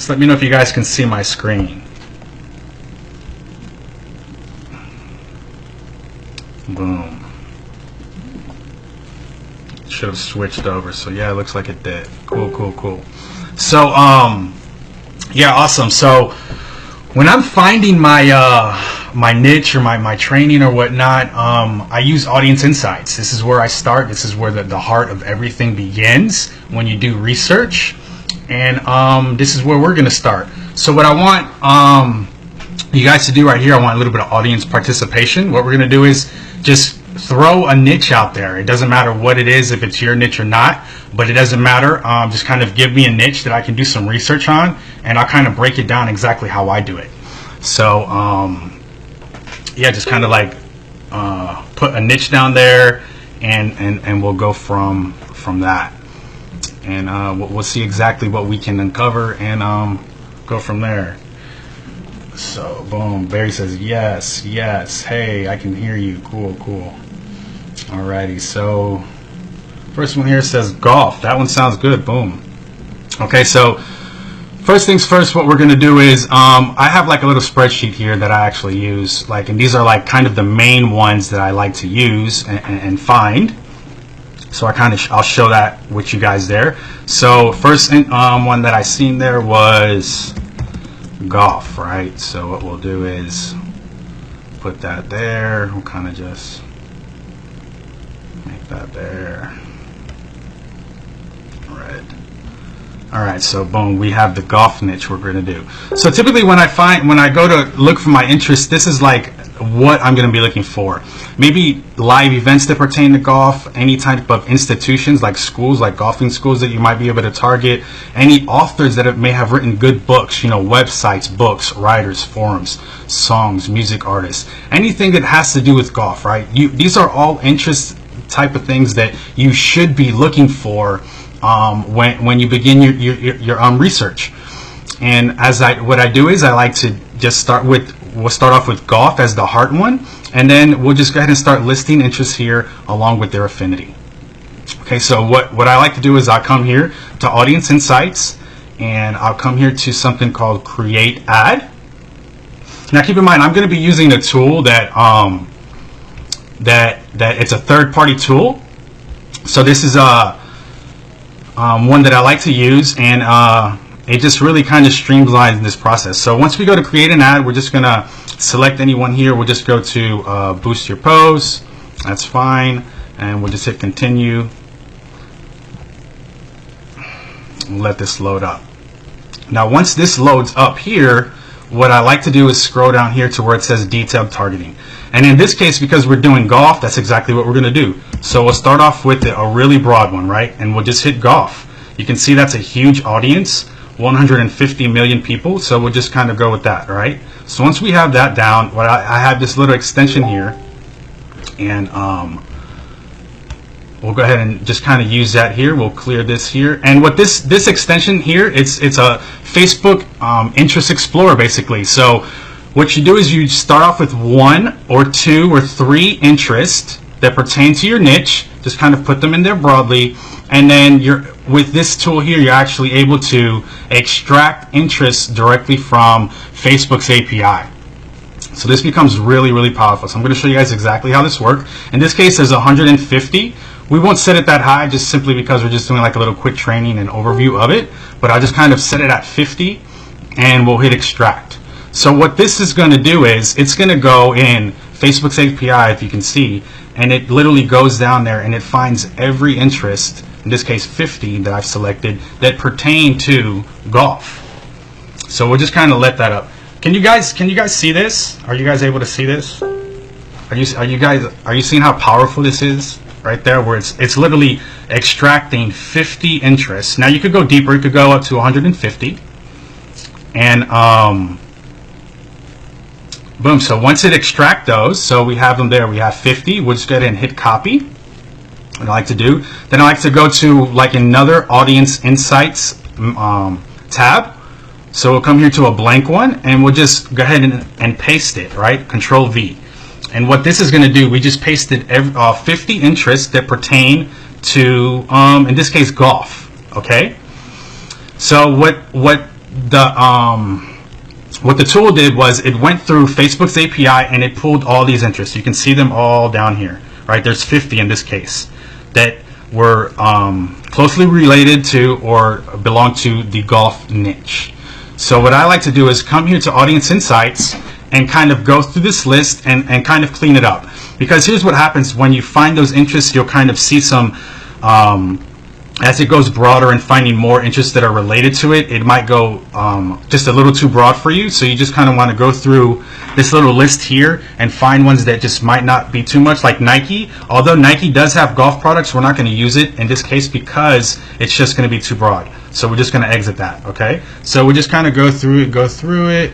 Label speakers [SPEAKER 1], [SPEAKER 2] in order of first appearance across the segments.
[SPEAKER 1] Just let me know if you guys can see my screen. Boom. Should have switched over. So yeah, it looks like it did. Cool, cool, cool. So yeah, awesome. So when I'm finding my my niche or my training or whatnot, I use Audience Insights. This is where I start. This is where the heart of everything begins when you do research. And this is where we're going to start. So what I want you guys to do right here, I want a little bit of audience participation. What we're going to do is just throw a niche out there. It doesn't matter what it is, if it's your niche or not, but it doesn't matter. Just kind of give me a niche that I can do some research on, and I'll kind of break it down exactly how I do it. So yeah, just kind of like put a niche down there, and we'll go from that. And we'll see exactly what we can uncover and go from there. So boom, Barry says yes, yes. Hey, I can hear you. Cool, cool. Alrighty, so first one here says golf. That one sounds good. Boom. Okay, so first things first, what we're gonna do is I have like a little spreadsheet here that I actually use, like, and these are like kind of the main ones that I like to use and find. So I'll show that with you guys there. So first one that I seen there was golf, right? So what we'll do is put that there. We'll kind of just make that there. Red. All right, so boom, we have the golf niche we're going to do. So typically when I go to look for my interest, this is like what I'm going to be looking for. Maybe live events that pertain to golf, any type of institutions like schools, like golfing schools that you might be able to target, any authors that may have written good books, you know, websites, books, writers, forums, songs, music artists, anything that has to do with golf, right? These are all interest type of things that you should be looking for when you begin your research. And what I do is I like to just we'll start off with golf as the heart one, and then we'll just go ahead and start listing interests here along with their affinity. Okay, so what I like to do is I'll come here to Audience Insights, and I'll come here to something called Create Ad. Now keep in mind, I'm going to be using a tool that it's a third-party tool. So this is one that I like to use, and it just really kind of streamlines this process. So once we go to create an ad, we're just going to select anyone here. We'll just go to boost your posts. That's fine. And we'll just hit continue. And let this load up. Now once this loads up here, what I like to do is scroll down here to where it says detailed targeting. And in this case, because we're doing golf, that's exactly what we're going to do. So we'll start off with a really broad one, right? And we'll just hit golf. You can see that's a huge audience. 150 million people, so we'll just kind of go with that, right? So once we have that down, I have this little extension here, and we'll go ahead and just kind of use that here. We'll clear this here, and what this extension here, it's a Facebook Interest Explorer basically. So what you do is you start off with 1 or 2 or 3 interests that pertain to your niche, just kind of put them in there broadly, and then with this tool here, you're actually able to extract interests directly from Facebook's API. So this becomes really, really powerful. So I'm going to show you guys exactly how this works. In this case, there's 150. We won't set it that high just simply because we're just doing like a little quick training and overview of it. But I'll just kind of set it at 50, and we'll hit extract. So what this is going to do is it's going to go in Facebook's API, if you can see, and it literally goes down there and it finds every interest, in this case 50 that I've selected, that pertain to golf. So we'll just kind of let that up. Can you guys see this? Are you guys able to see this? Are you seeing how powerful this is right there, where it's literally extracting 50 interests. Now you could go deeper, you could go up to 150, and boom. So once it extracts those, so we have them there, we have 50. We'll just go ahead and hit copy. What I like to do, then I like to go to like another Audience Insights tab. So we'll come here to a blank one, and we'll just go ahead and paste it, right? Control V. And what this is going to do, we just pasted 50 interests that pertain to, in this case, golf. Okay. So what what the tool did was it went through Facebook's API and it pulled all these interests. You can see them all down here, right? There's 50 in this case that were closely related to or belong to the golf niche. So what I like to do is come here to Audience Insights and kind of go through this list and kind of clean it up. Because here's what happens when you find those interests, you'll kind of see some, as it goes broader and finding more interests that are related to it, it might go just a little too broad for you. So you just kind of want to go through this little list here and find ones that just might not be too much, like Nike. Although Nike does have golf products, we're not going to use it in this case because it's just going to be too broad. So we're just going to exit that, okay? So we just kind of go through it,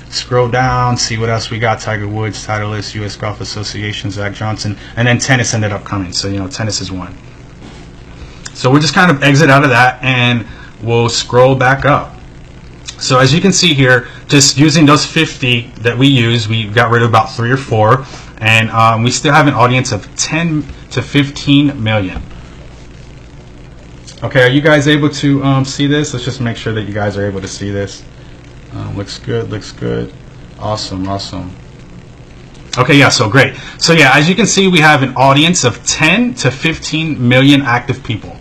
[SPEAKER 1] scroll down, see what else we got. Tiger Woods, Titleist, U.S. Golf Association, Zach Johnson, and then tennis ended up coming. So, tennis is one. So we'll just kind of exit out of that and we'll scroll back up. So as you can see here, just using those 50 that we use, we got rid of about 3 or 4, and we still have an audience of 10 to 15 million. Okay, are you guys able to see this? Let's just make sure that you guys are able to see this. Looks good, looks good. Awesome, awesome. Okay, yeah, so great. So yeah, as you can see, we have an audience of 10 to 15 million active people.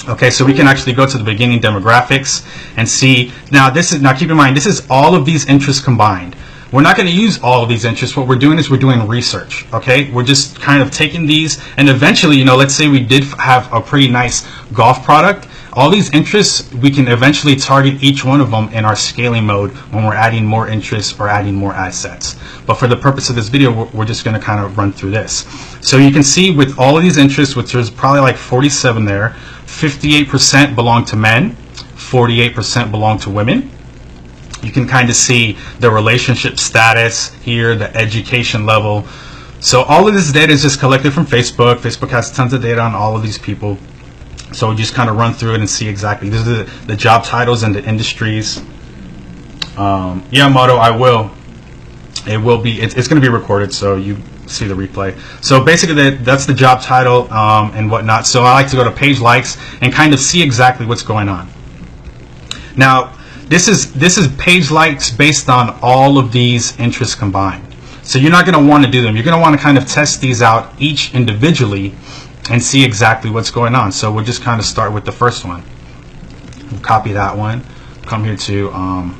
[SPEAKER 1] Okay, so we can actually go to the beginning demographics and see. Now keep in mind, this is all of these interests combined. We're not going to use all of these interests. What we're doing is we're doing research. Okay, we're just kind of taking these, and eventually, let's say we did have a pretty nice golf product. All these interests, we can eventually target each one of them in our scaling mode when we're adding more interests or adding more ad sets. But for the purpose of this video, we're just going to kind of run through this. So you can see with all of these interests, which there's probably like 47 there, 58% belong to men, 48% belong to women. You can kind of see the relationship status here, the education level. So all of this data is just collected from Facebook. Facebook has tons of data on all of these people. So we just kind of run through it and see exactly. These are the job titles and the industries. Yeah, Moto, I will. It will be. It's going to be recorded, so you see the replay. So basically, that's the job title and whatnot. So I like to go to page likes and kind of see exactly what's going on. Now, this is page likes based on all of these interests combined. So you're not going to want to do them. You're going to want to kind of test these out each individually and see exactly what's going on. So we'll just kind of start with the first one. We'll copy that one, come here to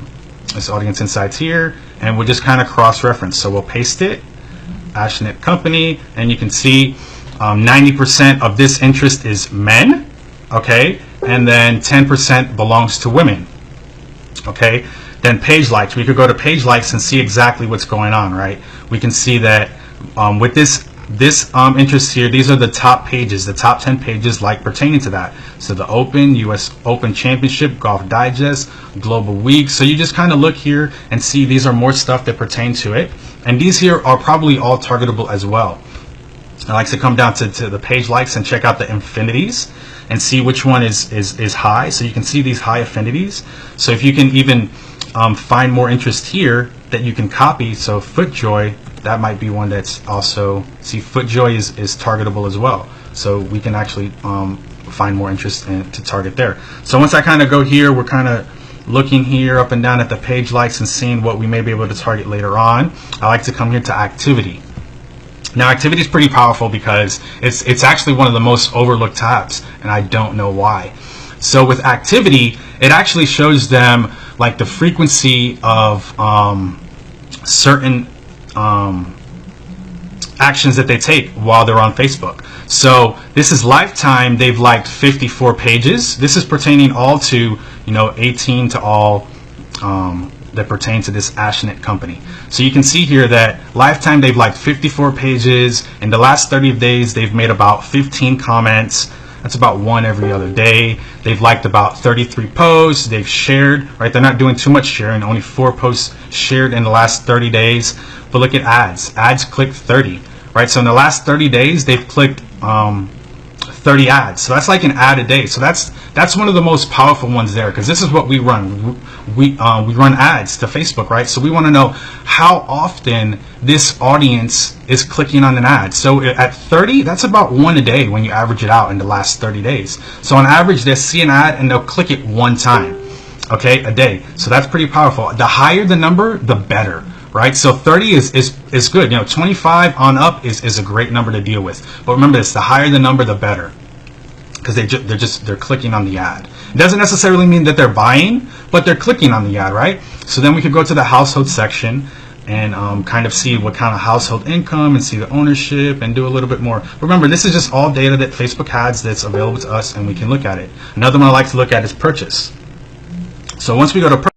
[SPEAKER 1] this Audience Insights here, and we'll just kind of cross-reference. So we'll paste it, Ashnet Company, and you can see 90% of this interest is men, okay, and then 10% belongs to women, okay. Then page likes, we could go to page likes and see exactly what's going on, right? We can see that with this interest here, these are the top pages, the top 10 pages like pertaining to that. So the Open, US Open Championship, Golf Digest, Global Week. So you just kind of look here and see these are more stuff that pertain to it. And these here are probably all targetable as well. I like to come down to the page likes and check out the affinities and see which one is high. So you can see these high affinities. So if you can even find more interest here that you can copy, so FootJoy, that might be one that's also, see, FootJoy is targetable as well. So we can actually find more interest to target there. So once I kind of go here, we're kind of looking here up and down at the page likes and seeing what we may be able to target later on. I like to come here to activity. Now activity is pretty powerful because it's actually one of the most overlooked tabs, and I don't know why. So with activity, it actually shows them like the frequency of certain actions that they take while they're on Facebook. So this is lifetime, they've liked 54 pages. This is pertaining all to 18 to all that pertain to this Ashnet Company. So you can see here that lifetime they've liked 54 pages. In the last 30 days they've made about 15 comments. That's about one every other day. They've liked about 33 posts. They've shared, right? They're not doing too much sharing, only 4 posts shared in the last 30 days. But look at ads. Ads clicked 30, right? So in the last 30 days, they've clicked 30 ads. So that's like an ad a day. So that's one of the most powerful ones there, because this is what we run. We run ads to Facebook, right? So we want to know how often this audience is clicking on an ad. So at 30, that's about one a day when you average it out in the last 30 days. So on average, they'll see an ad and they'll click it one time. okay, a day. So that's pretty powerful. The higher the number, the better, right? So 30 is good. 25 on up is a great number to deal with. But remember this: the higher the number, the better, because they're clicking on the ad. It doesn't necessarily mean that they're buying, but they're clicking on the ad, right? So then we could go to the household section and kind of see what kind of household income and see the ownership and do a little bit more. Remember, this is just all data that Facebook has that's available to us, and we can look at it. Another one I like to look at is purchase. So once we go to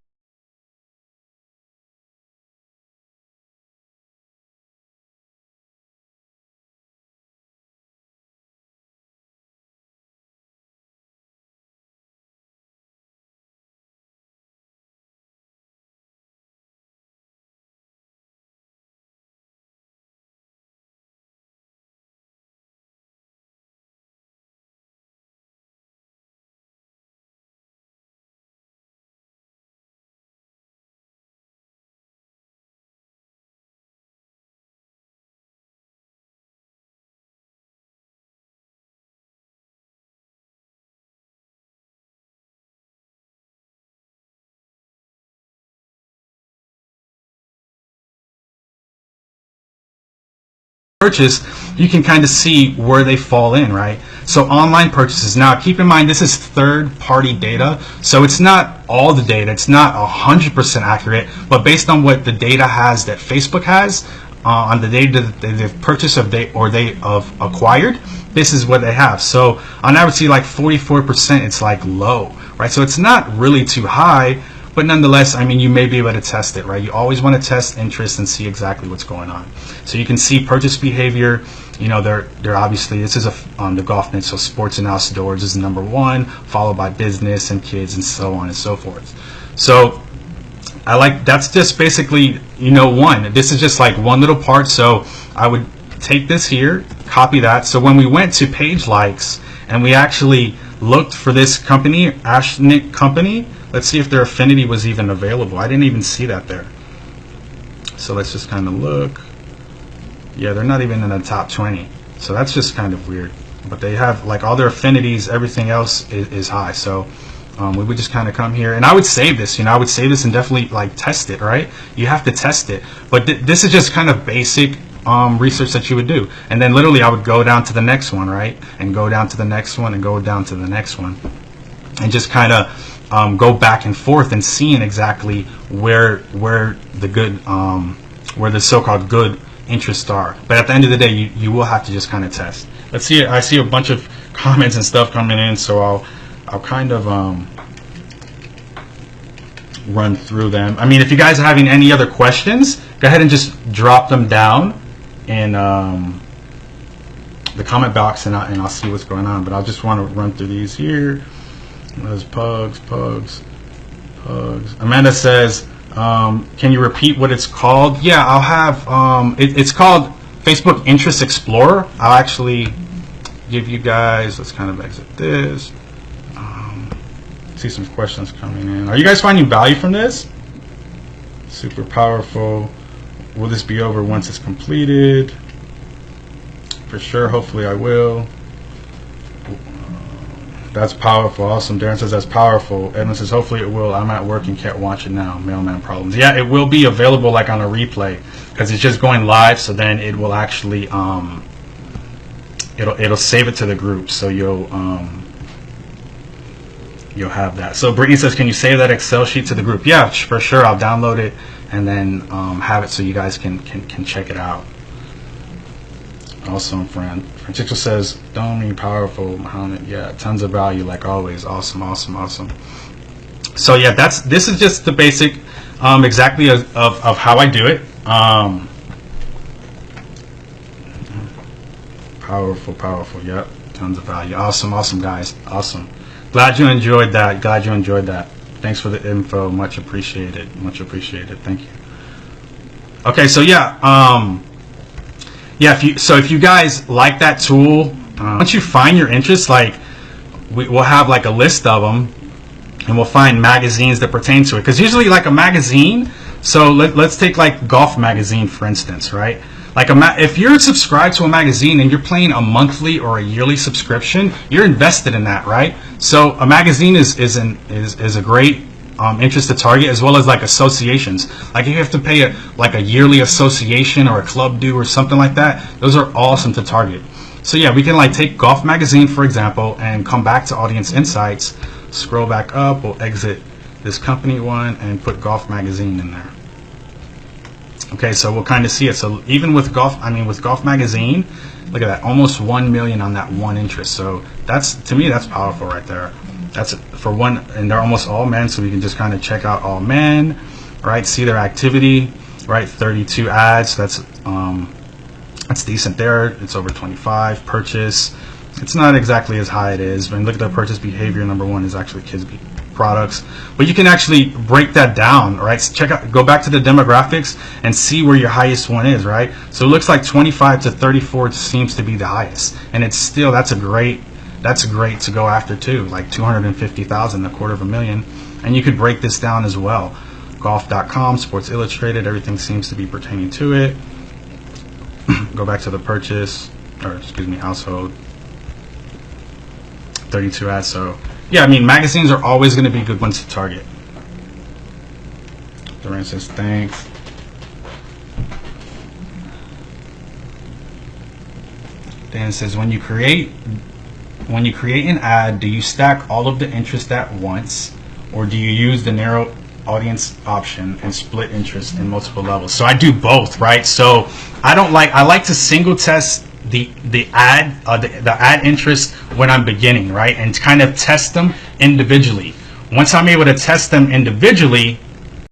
[SPEAKER 1] purchase, you can kind of see where they fall in, right? So online purchases. Now keep in mind, this is third-party data, so it's not all the data. It's not 100% accurate, but based on what the data has that Facebook has on the data that they've purchased or they have acquired, this is what they have. So on average, see like 44%. It's like low, right? So it's not really too high. But nonetheless, I mean, you may be able to test it, right? You always want to test interest and see exactly what's going on. So you can see purchase behavior. They're obviously, this is on the GolfNet, so sports and outdoors is number one, followed by business and kids and so on and so forth. So that's just basically, one. This is just like one little part. So I would take this here, copy that. So when we went to page likes and we actually looked for this company, Ashnik Company, let's see if their affinity was even available. I didn't even see that there. So let's just kind of look. Yeah, they're not even in the top 20. So that's just kind of weird. But they have like all their affinities, everything else is high. So we would just kind of come here, and I would save this. I would save this and definitely like test it, right? You have to test it. But this is just kind of basic research that you would do. And then literally I would go down to the next one, right? And go down to the next one and go down to the next one. And just kind of go back and forth and seeing exactly where the good where the so-called good interests are. But at the end of the day, you will have to just kind of test. Let's see. I see a bunch of comments and stuff coming in, so I'll kind of run through them. I mean, if you guys are having any other questions, go ahead and just drop them down in the comment box, and I'll see what's going on. But I'll just want to run through these here. There's pugs. Amanda says, can you repeat what it's called? Yeah, I'll have, it's called Facebook Interest Explorer. I'll actually give you guys, let's kind of exit this. See some questions coming in. Are you guys finding value from this? Super powerful. Will this be over once it's completed? For sure, hopefully I will. That's powerful. Awesome. Darren says that's powerful. Edmund says hopefully it will. I'm at work and can't watch it now. Mailman problems. Yeah, it will be available like on a replay because it's just going live. So then it will actually it'll save it to the group. So you'll have that. So Brittany says, can you save that Excel sheet to the group? Yeah, for sure. I'll download it and then have it so you guys can check it out. Awesome, friend. Francisco says, Domi, powerful, Muhammad. Yeah, tons of value like always. Awesome. So yeah, this is just the basic, exactly of how I do it. Powerful. Yep, tons of value. Awesome, guys. Awesome. Glad you enjoyed that. Thanks for the info. Much appreciated. Thank you. Okay, so yeah. Yeah, if you guys like that tool, once you find your interests, like we'll have like a list of them, and we'll find magazines that pertain to it. Because usually, like a magazine, so let's take like Golf Magazine for instance, right? Like if you're subscribed to a magazine and you're paying a monthly or a yearly subscription, you're invested in that, right? So a magazine is a great interest to target, as well as like associations. Like if you have to pay a yearly association or a club due or something like that, those are awesome to target. So yeah, we can like take Golf Magazine for example and come back to Audience Insights, scroll back up, we'll exit this company one and put Golf Magazine in there. Okay, so we'll kind of see it. So even with Golf Magazine, look at that, almost 1 million on that one interest. So that's, to me, that's powerful right there. That's for one, and they're almost all men, so we can just kind of check out all men, right? See their activity, right? 32 ads. That's decent there. It's over 25. Purchase, it's not exactly as high it is. When you look at the purchase behavior, number one is actually kids products, but you can actually break that down, right? So check out, go back to the demographics and see where your highest one is, right? So it looks like 25 to 34 seems to be the highest, and it's still, that's great to go after too, like 250,000, $250,000, and you could break this down as well. Golf.com, Sports Illustrated, everything seems to be pertaining to it. Go back to the purchase, or excuse me, household, 32 ads. So yeah, I mean, magazines are always going to be good ones to target. Duran says thanks. Dan says, when you create an ad, do you stack all of the interest at once, or do you use the narrow audience option and split interest in multiple levels? So I do both, right? So I like to single test the ad interest when I'm beginning, right, and kind of test them individually. Once I'm able to test them individually,